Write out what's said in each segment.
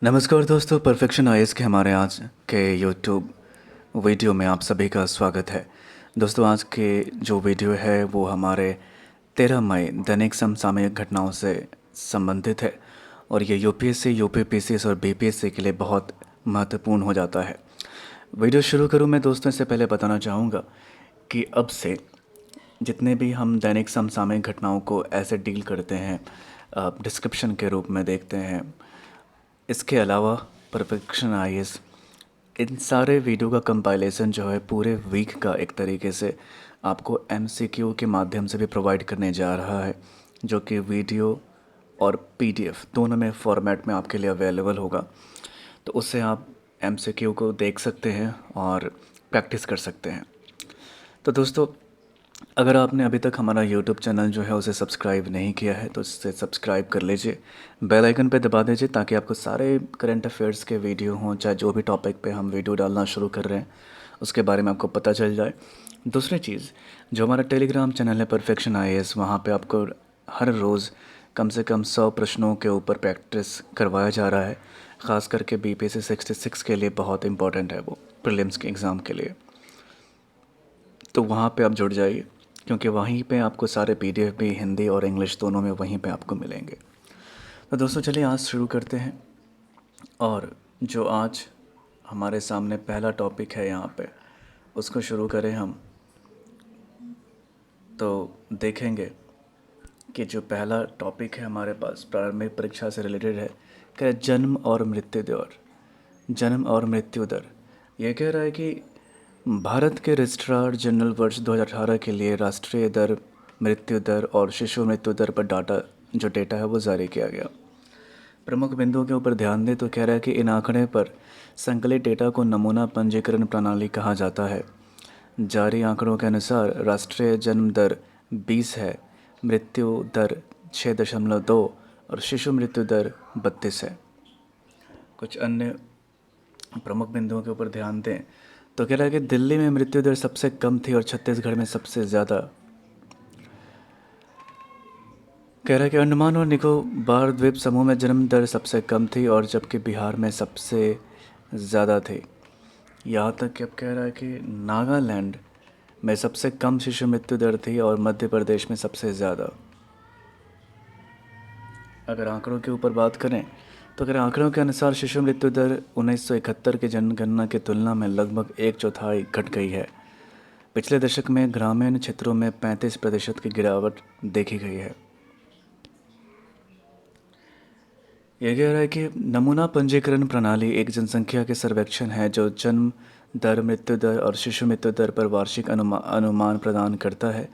नमस्कार दोस्तों, perfection IAS के हमारे आज के यूट्यूब वीडियो में आप सभी का स्वागत है। दोस्तों, आज के जो वीडियो है वो हमारे 13 मई दैनिक समसामयिक घटनाओं से संबंधित है और ये यूपीएससी, यूपीपीसीएस और बीपीएससी के लिए बहुत महत्वपूर्ण हो जाता है। वीडियो शुरू करूँ मैं दोस्तों, इससे पहले बताना चाहूँगा कि अब से जितने भी हम दैनिक समसामयिक घटनाओं को ऐसे डील करते हैं, डिस्क्रिप्शन के रूप में देखते हैं। इसके अलावा परफेक्शन आईएएस इन सारे वीडियो का कंपाइलेशन जो है पूरे वीक का एक तरीके से आपको एमसीक्यू के माध्यम से भी प्रोवाइड करने जा रहा है, जो कि वीडियो और पीडीएफ दोनों में फॉर्मेट में आपके लिए अवेलेबल होगा। तो उससे आप एमसीक्यू को देख सकते हैं और प्रैक्टिस कर सकते हैं। तो दोस्तों, अगर आपने अभी तक हमारा यूट्यूब चैनल जो है उसे सब्सक्राइब नहीं किया है तो इसे सब्सक्राइब कर लीजिए, बेल आइकन पे दबा दीजिए ताकि आपको सारे करंट अफेयर्स के वीडियो हों, चाहे जो भी टॉपिक पे हम वीडियो डालना शुरू कर रहे हैं उसके बारे में आपको पता चल जाए। दूसरी चीज़, जो हमारा टेलीग्राम चैनल है परफेक्शन आईएएस, वहाँ पे आपको हर रोज़ कम से कम 100 प्रश्नों के ऊपर प्रैक्टिस करवाया जा रहा है। ख़ास करके बीपीएससी 66 के लिए बहुत इंपॉर्टेंट है वो, प्रीलिम्स के एग्ज़ाम के लिए। तो वहाँ पे आप जुड़ जाइए, क्योंकि वहीं पे आपको सारे पीडीएफ भी हिंदी और इंग्लिश दोनों में वहीं पे आपको मिलेंगे। तो दोस्तों, चलिए आज शुरू करते हैं। और जो आज हमारे सामने पहला टॉपिक है यहाँ पे, उसको शुरू करें हम, तो देखेंगे कि जो पहला टॉपिक है हमारे पास प्रारंभिक परीक्षा से रिलेटेड है, क्या जन्म और मृत्यु दर। जन्म और मृत्यु दर ये कह रहा है कि भारत के रजिस्ट्रार जनरल वर्ष 2018 के लिए राष्ट्रीय दर, मृत्यु दर और शिशु मृत्यु दर पर डेटा है वो जारी किया गया। प्रमुख बिंदुओं के ऊपर ध्यान दें तो कह रहा है कि इन आंकड़े पर संकलित डेटा को नमूना पंजीकरण प्रणाली कहा जाता है। जारी आंकड़ों के अनुसार राष्ट्रीय जन्म दर 20 है, मृत्यु दर 6.2 और शिशु मृत्यु दर 32 है। कुछ अन्य प्रमुख बिंदुओं के ऊपर ध्यान दें तो कह रहा है कि दिल्ली में मृत्यु दर सबसे कम थी और छत्तीसगढ़ में सबसे ज़्यादा। कह रहा है कि अंडमान और निकोबार द्वीप समूह में जन्म दर सबसे कम थी और जबकि बिहार में सबसे ज़्यादा थी। यहाँ तक कि अब कह रहा है कि नागालैंड में सबसे कम शिशु मृत्यु दर थी और मध्य प्रदेश में सबसे ज़्यादा। अगर आंकड़ों के ऊपर बात करें तो अगर आंकड़ों के अनुसार शिशु मृत्यु दर 1971 की जनगणना की तुलना में लगभग 1/4 घट गई है। पिछले दशक में ग्रामीण क्षेत्रों में 35% की गिरावट देखी गई है। यह कह रहा है कि नमूना पंजीकरण प्रणाली एक जनसंख्या के सर्वेक्षण है जो जन्म दर, मृत्यु दर और शिशु मृत्यु दर पर वार्षिक अनुमान प्रदान करता है।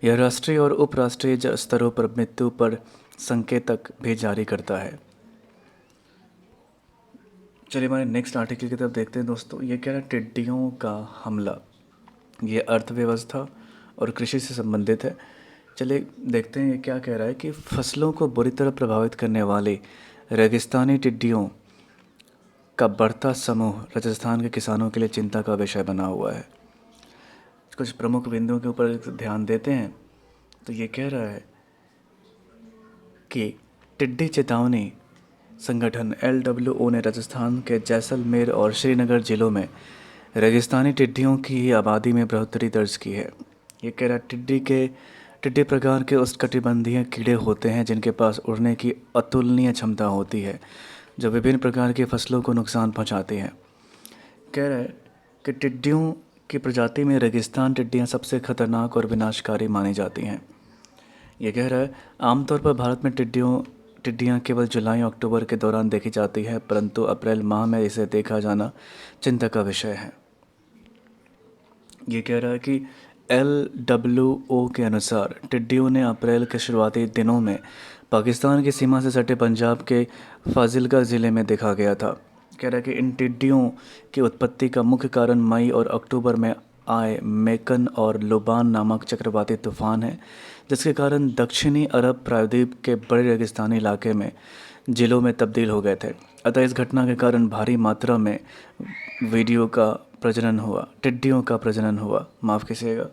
यह राष्ट्रीय और उपराष्ट्रीय स्तरों पर मृत्यु पर संकेतक भी जारी करता है। चलिए हमारे नेक्स्ट आर्टिकल की तरफ देखते हैं दोस्तों। ये कह रहा है टिड्डियों का हमला, ये अर्थव्यवस्था और कृषि से संबंधित है। चलिए देखते हैं ये क्या कह रहा है कि फसलों को बुरी तरह प्रभावित करने वाली रेगिस्तानी टिड्डियों का बढ़ता समूह राजस्थान के किसानों के लिए चिंता का विषय बना हुआ है। कुछ प्रमुख बिंदुओं के ऊपर ध्यान देते हैं तो ये कह रहा है कि टिड्डी चेतावनी संगठन LWO ने राजस्थान के जैसलमेर और श्रीनगर जिलों में रेगिस्तानी टिड्डियों की आबादी में बढ़ोतरी दर्ज की है। ये कह रहा है टिड्डी प्रकार के उष्णकटिबंधीय कीड़े होते हैं जिनके पास उड़ने की अतुलनीय क्षमता होती है, जो विभिन्न प्रकार की फसलों को नुकसान पहुंचाती हैं। कह रहा है कि टिड्डियों की प्रजाति में रेगिस्तान टिड्डियां सबसे खतरनाक और विनाशकारी मानी जाती हैं। ये कह रहा है आमतौर पर भारत में टिड्डियाँ केवल जुलाई और अक्टूबर के दौरान देखी जाती है, परंतु अप्रैल माह में इसे देखा जाना चिंता का विषय है। ये कह रहा है कि LWO के अनुसार टिड्डियों ने अप्रैल के शुरुआती दिनों में पाकिस्तान की सीमा से सटे पंजाब के फाजिलका ज़िले में देखा गया था। कह रहा है कि इन टिड्डियों की उत्पत्ति का मुख्य कारण मई और अक्टूबर में आए मेकन और लुबान नामक चक्रवाती तूफान है, जिसके कारण दक्षिणी अरब प्रायद्वीप के बड़े रेगिस्तानी इलाके में जिलों में तब्दील हो गए थे। अतः इस घटना के कारण भारी मात्रा में टिड्डियों का प्रजनन हुआ। माफ़ कीजिएगा।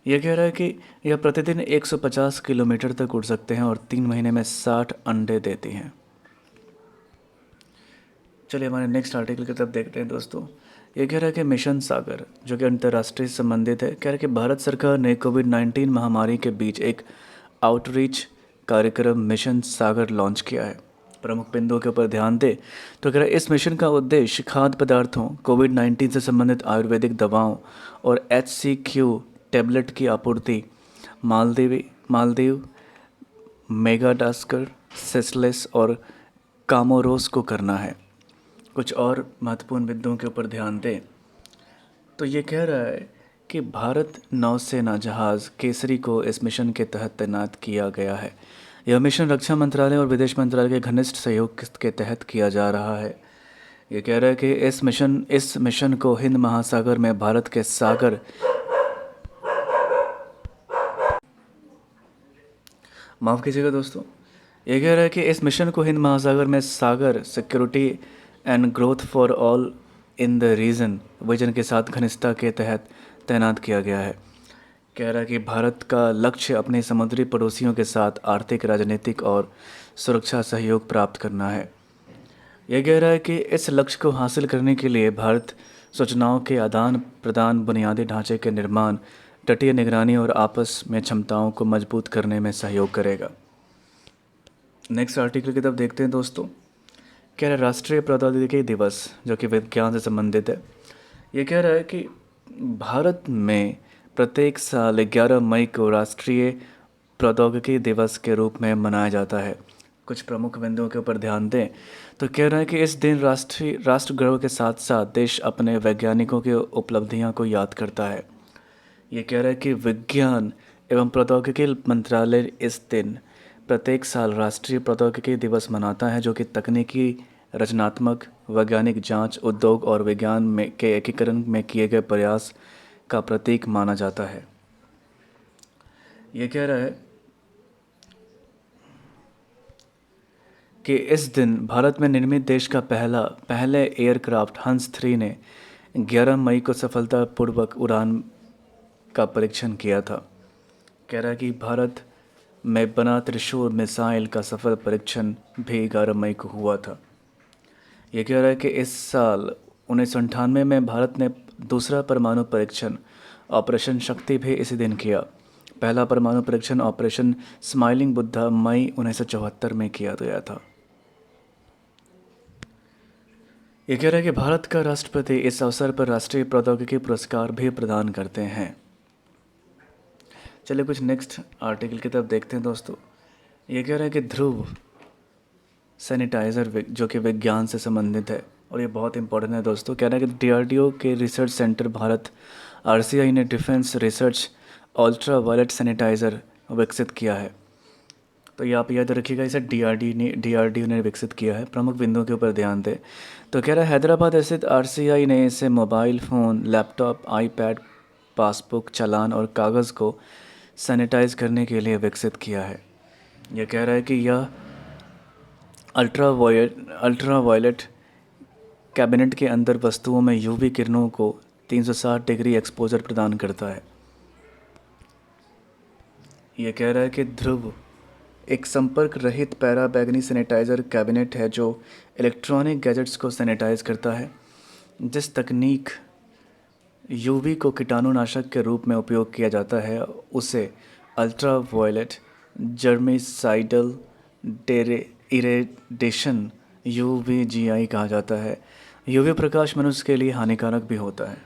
यह कह रहा है कि यह प्रतिदिन 150 किलोमीटर तक उड़ सकते हैं और 3 महीने में 60 अंडे देती हैं। चलिए हमारे नेक्स्ट आर्टिकल की तरफ देखते हैं दोस्तों। ये कह रहा है कि मिशन सागर जो कि अंतर्राष्ट्रीय से संबंधित है, कह रहा है कि भारत सरकार ने कोविड-19 महामारी के बीच एक आउटरीच कार्यक्रम मिशन सागर लॉन्च किया है। प्रमुख बिंदुओं के ऊपर ध्यान दें तो कह रहा है इस मिशन का उद्देश्य खाद्य पदार्थों, कोविड-19 से संबंधित आयुर्वेदिक दवाओं और HCQ टैबलेट की आपूर्ति मालदीव, मेगाडास्कर, सेसलेस और कामोरोस को करना है। कुछ और महत्वपूर्ण बिंदुओं के ऊपर ध्यान दें तो ये कह रहा है कि भारत नौसेना जहाज़ केसरी को इस मिशन के तहत तैनात किया गया है। यह मिशन रक्षा मंत्रालय और विदेश मंत्रालय के घनिष्ठ सहयोग के तहत किया जा रहा है। ये कह रहा है कि इस मिशन को हिंद महासागर में भारत के सागर माफ़ कीजिएगा दोस्तों, ये कह रहा है कि इस मिशन को हिंद महासागर में Sagar security and growth for all in the region vision के साथ घनिष्ठता के तहत तैनात किया गया है। कह रहा है कि भारत का लक्ष्य अपने समुद्री पड़ोसियों के साथ आर्थिक, राजनीतिक और सुरक्षा सहयोग प्राप्त करना है। यह कह रहा है कि इस लक्ष्य को हासिल करने के लिए भारत सूचनाओं के आदान प्रदान, बुनियादी ढांचे के निर्माण, तटीय निगरानी और आपस में क्षमताओं को मजबूत करने में सहयोग करेगा। नेक्स्ट आर्टिकल की तरफ देखते हैं दोस्तों। कह रहा है राष्ट्रीय प्रौद्योगिकी दिवस जो कि विज्ञान से संबंधित है। ये कह रहा है कि भारत में प्रत्येक साल 11 मई को राष्ट्रीय प्रौद्योगिकी दिवस के रूप में मनाया जाता है। कुछ प्रमुख बिंदुओं के ऊपर ध्यान दें तो कह रहा है कि इस दिन राष्ट्रगर्व के साथ साथ देश अपने वैज्ञानिकों की उपलब्धियां को याद करता है। ये कह रहा है कि विज्ञान एवं प्रौद्योगिकी मंत्रालय इस दिन प्रत्येक साल राष्ट्रीय प्रौद्योगिकी दिवस मनाता है, जो कि तकनीकी, रचनात्मक, वैज्ञानिक जांच, उद्योग और विज्ञान में के एकीकरण में किए गए प्रयास का प्रतीक माना जाता है। ये कह रहा है कि इस दिन भारत में निर्मित देश का पहले एयरक्राफ्ट हंस 3 ने 11 मई को सफलतापूर्वक उड़ान का परीक्षण किया था। कह रहा है कि भारत में बना त्रिशूल मिसाइल का सफल परीक्षण भी 11 मई को हुआ था। ये कह रहा है कि इस साल 1998 में भारत ने दूसरा परमाणु परीक्षण ऑपरेशन शक्ति भी इसी दिन किया। पहला परमाणु परीक्षण ऑपरेशन स्माइलिंग बुद्धा मई 1974 में किया गया था। ये कह रहा है कि भारत का राष्ट्रपति इस अवसर पर राष्ट्रीय प्रौद्योगिकी पुरस्कार भी प्रदान करते हैं। चलिए कुछ नेक्स्ट आर्टिकल की तरफ देखते हैं दोस्तों। ये कह रहा है कि ध्रुव सैनिटाइज़र जो कि विज्ञान से संबंधित है और ये बहुत इंपॉर्टेंट है दोस्तों। कह रहा है कि DRDO के रिसर्च सेंटर भारत RCI ने defence research ultra violet sanitiser विकसित किया है। तो ये आप याद रखिएगा, इसे DRDO ने विकसित किया है। प्रमुख बिंदुओं के ऊपर ध्यान दें तो कह रहा है हैदराबाद स्थित RCI ने इसे mobile phone, laptop, iPad, passbook, चालान और कागज़ को सैनिटाइज करने के लिए विकसित किया है। यह कह रहा है कि यह अल्ट्रा वायलेट कैबिनेट के अंदर वस्तुओं में UV किरणों को 360 डिग्री एक्सपोजर प्रदान करता है। यह कह रहा है कि ध्रुव एक संपर्क रहित पैरा बैगनी सैनिटाइज़र कैबिनेट है जो इलेक्ट्रॉनिक गैजेट्स को सैनिटाइज करता है। जिस तकनीक UV को कीटाणुनाशक के रूप में उपयोग किया जाता है उसे ultra violet germicidal irradiation UVGI कहा जाता है। UV प्रकाश मनुष्य के लिए हानिकारक भी होता है।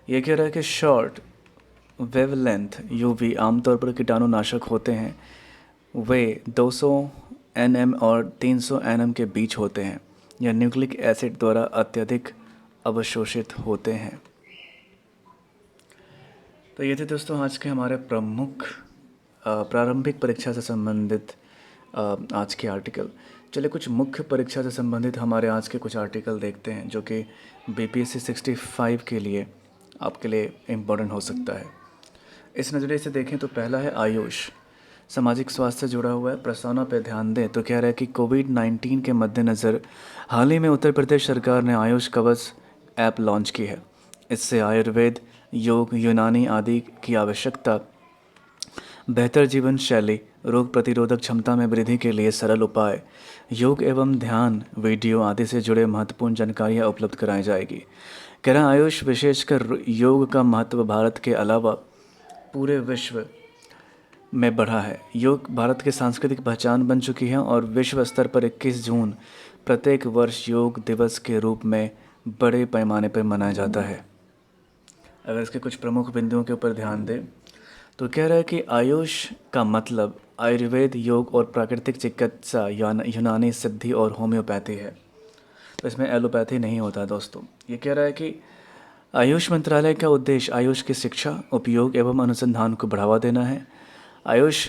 यह कह रहा है कि शॉर्ट वेवलेंथ UV आमतौर पर कीटाणुनाशक होते हैं। वे 200 nm और 300 nm के बीच होते हैं। यह न्यूक्लिक एसिड द्वारा अत्यधिक अवशोषित होते हैं। तो ये थे दोस्तों आज के हमारे प्रमुख प्रारंभिक परीक्षा से संबंधित आज के आर्टिकल। चलिए कुछ मुख्य परीक्षा से संबंधित हमारे आज के कुछ आर्टिकल देखते हैं जो कि BPSC 65 के लिए आपके लिए इम्पोर्टेंट हो सकता है। इस नज़रिए से देखें तो पहला है आयुष, सामाजिक स्वास्थ्य से जुड़ा हुआ है। प्रस्तावना पर ध्यान दें तो कह रहा है कि कोविड-19 के मद्देनज़र हाल ही में उत्तर प्रदेश सरकार ने आयुष कवच ऐप लॉन्च की है। इससे आयुर्वेद, योग, यूनानी आदि की आवश्यकता, बेहतर जीवन शैली, रोग प्रतिरोधक क्षमता में वृद्धि के लिए सरल उपाय, योग एवं ध्यान वीडियो आदि से जुड़े महत्वपूर्ण जानकारियाँ उपलब्ध कराई जाएगी। कह रहा आयुष विशेषकर योग का महत्व भारत के अलावा पूरे विश्व में बढ़ा है। योग भारत की सांस्कृतिक पहचान बन चुकी है और विश्व स्तर पर 21 जून प्रत्येक वर्ष योग दिवस के रूप में बड़े पैमाने पर मनाया जाता है। अगर इसके कुछ प्रमुख बिंदुओं के ऊपर ध्यान दें तो कह रहा है कि आयुष का मतलब आयुर्वेद, योग और प्राकृतिक चिकित्सा, यूनानी सिद्धि और होम्योपैथी है। तो इसमें एलोपैथी नहीं होता दोस्तों। ये कह रहा है कि आयुष मंत्रालय का उद्देश्य आयुष की शिक्षा, उपयोग एवं अनुसंधान को बढ़ावा देना है। आयुष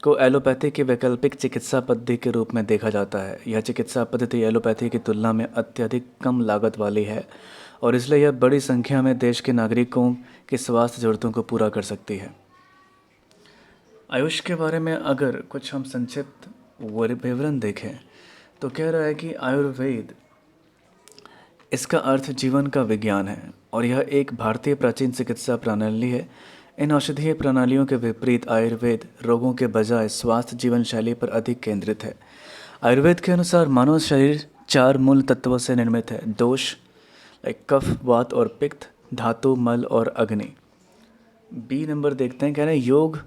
को एलोपैथी की वैकल्पिक चिकित्सा पद्धति के रूप में देखा जाता है। यह चिकित्सा पद्धति एलोपैथी की तुलना में अत्यधिक कम लागत वाली है और इसलिए यह बड़ी संख्या में देश के नागरिकों की स्वास्थ्य ज़रूरतों को पूरा कर सकती है। आयुष के बारे में अगर कुछ हम संक्षिप्त विवरण देखें तो कह रहा है कि आयुर्वेद, इसका अर्थ जीवन का विज्ञान है और यह एक भारतीय प्राचीन चिकित्सा प्रणाली है। इन औषधीय प्रणालियों के विपरीत आयुर्वेद रोगों के बजाय स्वास्थ्य जीवन शैली पर अधिक केंद्रित है। आयुर्वेद के अनुसार मानव शरीर 4 मूल तत्वों से निर्मित है: दोष लाइक कफ, वात और पित्त, धातु, मल और अग्नि। बी नंबर देखते हैं। कह रहे हैं योग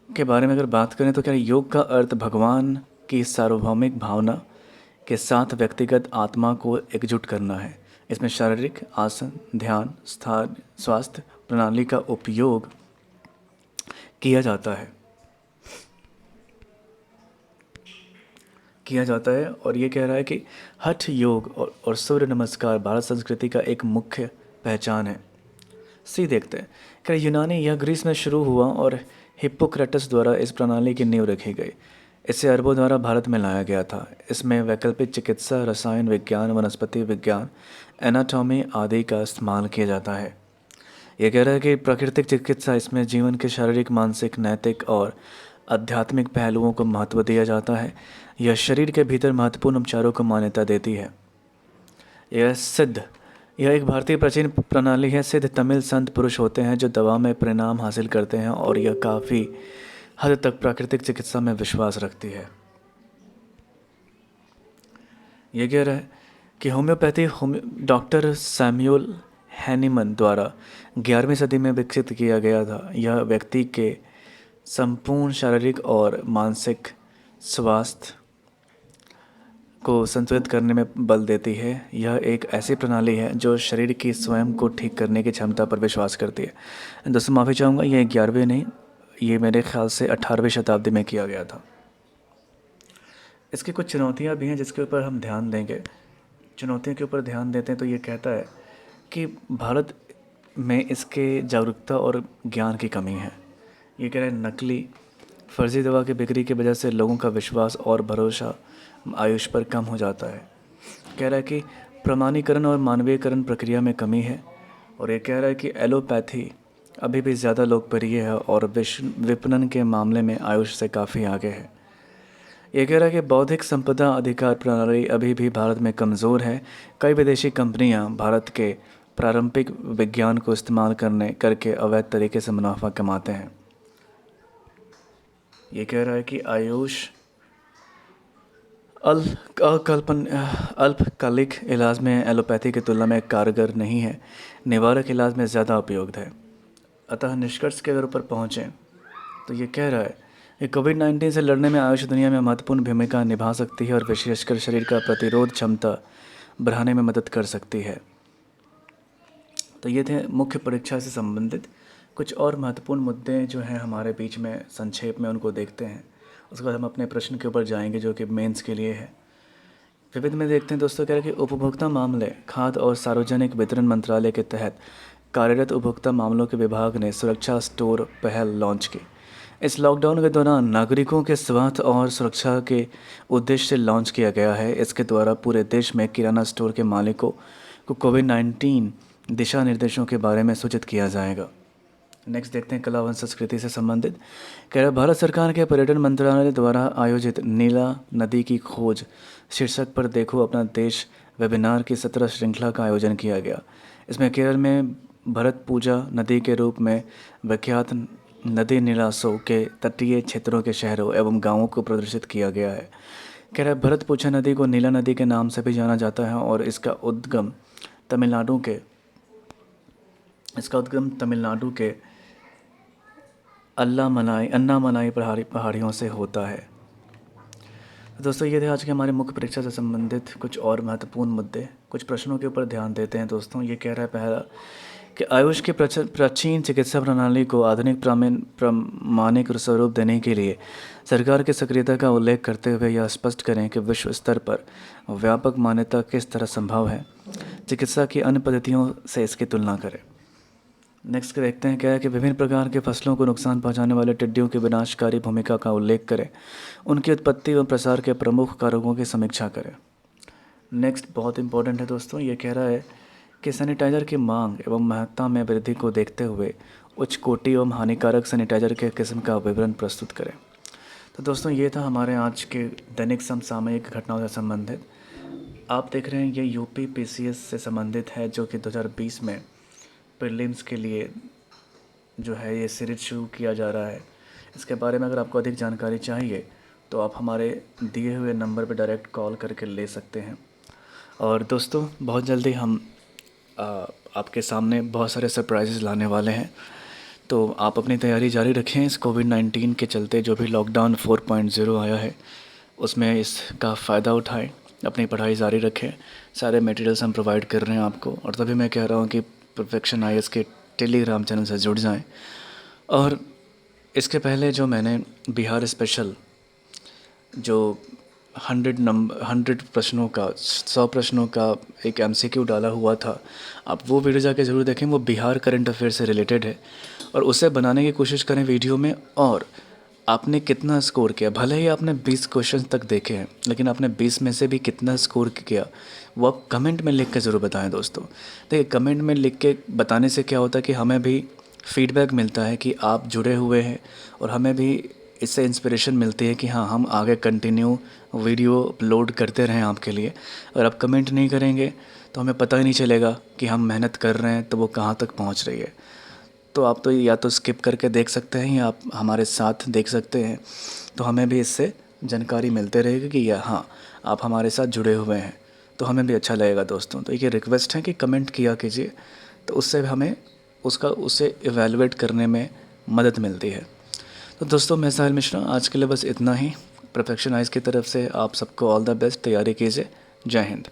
के बारे में अगर बात करें तो क्या योग का अर्थ भगवान की सार्वभौमिक भावना के साथ व्यक्तिगत आत्मा को एकजुट करना है। इसमें शारीरिक आसन, ध्यान, स्वास्थ्य प्रणाली का उपयोग किया जाता है और ये कह रहा है कि हठ योग और सूर्य नमस्कार भारत संस्कृति का एक मुख्य पहचान है। सी देखते हैं। क्या यूनानी यह ग्रीस में शुरू हुआ और हिप्पोक्रेटस द्वारा इस प्रणाली की नींव रखी गई। इसे अरबों द्वारा भारत में लाया गया था। इसमें वैकल्पिक चिकित्सा, रसायन विज्ञान, वनस्पति विज्ञान, एनाटॉमी आदि का इस्तेमाल किया जाता है। यह कह रहा है कि प्राकृतिक चिकित्सा, इसमें जीवन के शारीरिक, मानसिक, नैतिक और आध्यात्मिक पहलुओं को महत्व दिया जाता है। यह शरीर के भीतर महत्वपूर्ण उपचारों को मान्यता देती है। यह एक भारतीय प्राचीन प्रणाली है। सिद्ध तमिल संत पुरुष होते हैं जो दवा में परिणाम हासिल करते हैं और यह काफ़ी हद तक प्राकृतिक चिकित्सा में विश्वास रखती है। यह कह रहा है कि होम्योपैथी डॉक्टर सैमुअल हैनीमन द्वारा 11वीं सदी में विकसित किया गया था। यह व्यक्ति के संपूर्ण शारीरिक और मानसिक स्वास्थ्य को संतुलित करने में बल देती है। यह एक ऐसी प्रणाली है जो शरीर की स्वयं को ठीक करने की क्षमता पर विश्वास करती है। दोस्तों माफ़ी चाहूँगा, ये 11वीं नहीं, ये मेरे ख्याल से 18वीं शताब्दी में किया गया था। इसकी कुछ चुनौतियाँ भी हैं जिसके ऊपर हम ध्यान देंगे। चुनौतियों के ऊपर ध्यान देते हैं तो ये कहता है कि भारत में इसके जागरूकता और ज्ञान की कमी है। ये कह रहे हैं नकली फर्जी दवा की बिक्री की वजह से लोगों का विश्वास और भरोसा आयुष पर कम हो जाता है। कह रहा है कि प्रमाणीकरण और मानवीयकरण प्रक्रिया में कमी है और ये कह रहा है कि एलोपैथी अभी भी ज़्यादा लोकप्रिय है और विपणन के मामले में आयुष से काफ़ी आगे है। ये कह रहा है कि बौद्धिक संपदा अधिकार प्रणाली अभी भी भारत में कमज़ोर है। कई विदेशी कंपनियां भारत के पारंपरिक विज्ञान को इस्तेमाल करके अवैध तरीके से मुनाफा कमाते हैं। ये कह रहा है कि आयुष अल्पकालिक इलाज में एलोपैथी की तुलना में कारगर नहीं है, निवारक इलाज में ज़्यादा उपयुक्त है। अतः निष्कर्ष के अगर ऊपर पहुँचें तो ये कह रहा है कि कोविड-19 से लड़ने में आयुष दुनिया में महत्वपूर्ण भूमिका निभा सकती है और विशेषकर शरीर का प्रतिरोध क्षमता बढ़ाने में मदद कर सकती है। तो ये थे मुख्य परीक्षा से संबंधित कुछ और महत्वपूर्ण मुद्दे जो हैं हमारे बीच में, संक्षेप में उनको देखते हैं। उसके बाद हम अपने प्रश्न के ऊपर जाएंगे जो कि मेंस के लिए है। विविध में देखते हैं दोस्तों, कह रहे हैं कि उपभोक्ता मामले, खाद्य और सार्वजनिक वितरण मंत्रालय के तहत कार्यरत उपभोक्ता मामलों के विभाग ने सुरक्षा स्टोर पहल लॉन्च की। इस लॉकडाउन के दौरान नागरिकों के स्वास्थ्य और सुरक्षा के उद्देश्य से लॉन्च किया गया है। इसके द्वारा पूरे देश में किराना स्टोर के मालिकों को कोविड-19 दिशा निर्देशों के बारे में सूचित किया जाएगा। नेक्स्ट देखते हैं कला व संस्कृति से संबंधित। कह रहा भारत सरकार के पर्यटन मंत्रालय द्वारा आयोजित नीला नदी की खोज शीर्षक पर देखो अपना देश वेबिनार की 17 श्रृंखला का आयोजन किया गया। इसमें केरल में भरत पूजा नदी के रूप में विख्यात नदी निलासों के तटीय क्षेत्रों के शहरों एवं गांवों को प्रदर्शित किया गया है। कह रहा है भरतपुछा नदी को नीला नदी के नाम से भी जाना जाता है और इसका उद्गम तमिलनाडु के अन्नामलाई पहाड़ियों से होता है। तो दोस्तों ये थे आज के हमारे मुख्य परीक्षा से संबंधित कुछ और महत्वपूर्ण मुद्दे। कुछ प्रश्नों के ऊपर ध्यान देते हैं दोस्तों। ये कह रहा है पहला कि आयुष की प्राचीन चिकित्सा प्रणाली को आधुनिक प्रामाणिक स्वरूप देने के लिए सरकार की सक्रियता का उल्लेख करते हुए यह स्पष्ट करें कि विश्व स्तर पर व्यापक मान्यता किस तरह संभव है। चिकित्सा की अन्य पद्धतियों से इसकी तुलना करें। नेक्स्ट देखते हैं क्या है कि विभिन्न प्रकार के फसलों को नुकसान पहुंचाने वाले टिड्डियों की विनाशकारी भूमिका का उल्लेख करें। उनकी उत्पत्ति व प्रसार के प्रमुख कारकों की समीक्षा करें। नेक्स्ट बहुत इंपॉर्टेंट है दोस्तों। ये कह रहा है कि सैनिटाइज़र की मांग एवं महत्ता में वृद्धि को देखते हुए उच्च कोटि एवं हानिकारक सैनिटाइज़र के किस्म का विवरण प्रस्तुत करें। तो दोस्तों ये था हमारे आज के दैनिक समसामयिक घटनाओं से संबंधित। आप देख रहे हैं ये यूपी पीसीएस से संबंधित है, जो कि 2020 में प्रीलिम्स के लिए जो है ये सीरीज शुरू किया जा रहा है। इसके बारे में अगर आपको अधिक जानकारी चाहिए तो आप हमारे दिए हुए नंबर पर डायरेक्ट कॉल करके ले सकते हैं। और दोस्तों बहुत जल्दी हम आपके सामने बहुत सारे सरप्राइजेज़ लाने वाले हैं, तो आप अपनी तैयारी जारी रखें। इस कोविड-19 के चलते जो भी लॉकडाउन 4.0 आया है उसमें इसका फ़ायदा उठाएं, अपनी पढ़ाई जारी रखें। सारे मटेरियल्स हम प्रोवाइड कर रहे हैं आपको। और तभी मैं कह रहा हूँ कि परफेक्शन आईएएस के टेलीग्राम चैनल से जुड़ जाएं। और इसके पहले जो मैंने बिहार स्पेशल जो 100 प्रश्नों का 100 प्रश्नों का एक एमसीक्यू डाला हुआ था, आप वो वीडियो जाके ज़रूर देखें। वो बिहार करंट अफेयर से रिलेटेड है और उसे बनाने की कोशिश करें वीडियो में। और आपने कितना स्कोर किया, भले ही आपने 20 क्वेश्चन तक देखे हैं, लेकिन आपने 20 में से भी कितना स्कोर किया वो आप कमेंट में लिख के ज़रूर बताएं दोस्तों। देखिए कमेंट में लिख के बताने से क्या होता है कि हमें भी फीडबैक मिलता है कि आप जुड़े हुए हैं और हमें भी इससे इंस्पिरेशन मिलती है कि हाँ हम आगे कंटिन्यू वीडियो अपलोड करते रहें आपके लिए। अगर आप कमेंट नहीं करेंगे तो हमें पता ही नहीं चलेगा कि हम मेहनत कर रहे हैं तो वो कहाँ तक पहुँच रही है। तो आप तो या तो स्किप करके देख सकते हैं या आप हमारे साथ देख सकते हैं, तो हमें भी इससे जानकारी मिलते रहेगी कि या हाँ आप हमारे साथ जुड़े हुए हैं, तो हमें भी अच्छा लगेगा दोस्तों। तो ये रिक्वेस्ट है कि कमेंट किया कीजिए, तो उससे हमें उसे इवैल्यूएट करने में मदद मिलती है। तो दोस्तों मैं साहिल मिश्रा, आज के लिए बस इतना ही। परफेक्शन आइज़ की तरफ से आप सबको ऑल द बेस्ट, तैयारी कीजिए। जय हिंद।